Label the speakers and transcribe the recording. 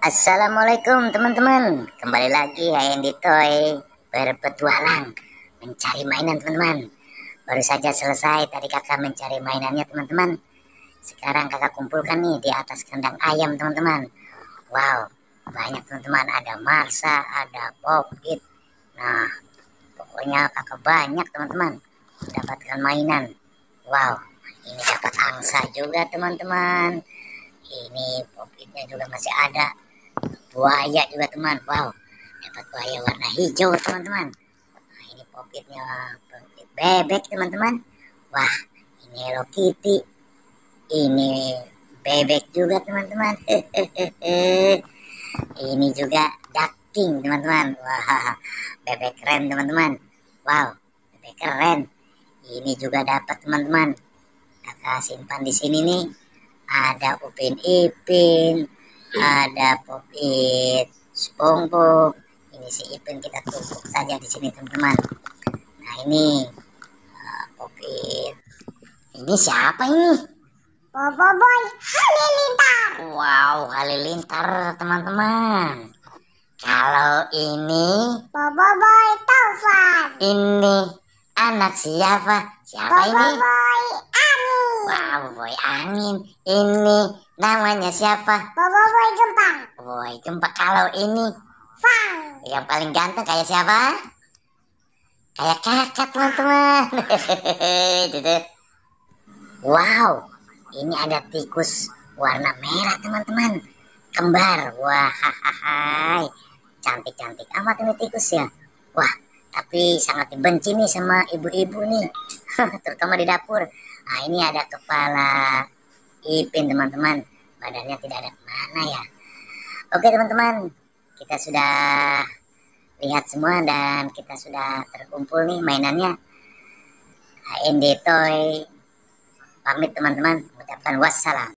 Speaker 1: Assalamualaikum teman-teman, kembali lagi HND Toy berpetualang mencari mainan teman-teman. Baru saja selesai tadi kakak mencari mainannya teman-teman. Sekarang kakak kumpulkan nih di atas kandang ayam teman-teman. Wow, banyak teman-teman, ada Marsa, ada Pop-It. Nah, pokoknya kakak banyak teman-teman dapatkan mainan. Wow, ini dapat angsa juga teman-teman. Ini Pop-Itnya juga masih ada. Buaya juga teman. Wow, dapat buaya warna hijau teman-teman. Nah, ini Pop-Itnya, Pop-It bebek teman-teman. Wah, ini Hello Kitty, ini bebek juga teman-teman. Ini juga ducking teman-teman. Wah, bebek keren teman-teman. Wow, bebek keren. Ini juga dapat teman-teman. Kakak simpan di sini nih. Ada Upin Ipin, ada Pop-It SpongeBob. Ini si Ipin kita tumpuk saja di sini teman-teman. Nah ini Pop-It. Ini siapa ini?
Speaker 2: Boboiboy Halilintar.
Speaker 1: Wow, Halilintar teman-teman. Kalau ini
Speaker 2: Boboiboy Taufan.
Speaker 1: ini anak siapa? Siapa ini?
Speaker 2: Boboiboy Ani.
Speaker 1: Wow, Boy Angin. Ini namanya siapa?
Speaker 2: Boboiboy Gempang.
Speaker 1: Boy Gempa. Kalau ini
Speaker 2: Fang.
Speaker 1: yang paling ganteng kayak siapa? Kayak kakak teman-teman. Wow, ini ada tikus warna merah teman-teman, kembar. Wah, cantik-cantik amat ini tikus ya. Wah, tapi sangat dibenci nih sama ibu-ibu nih, terutama di dapur. Nah, ini ada kepala Ipin teman-teman, badannya tidak ada kemana ya. Oke teman-teman, kita sudah lihat semua dan kita sudah terkumpul nih mainannya. HND Toy pamit teman-teman, mengucapkan wassalam.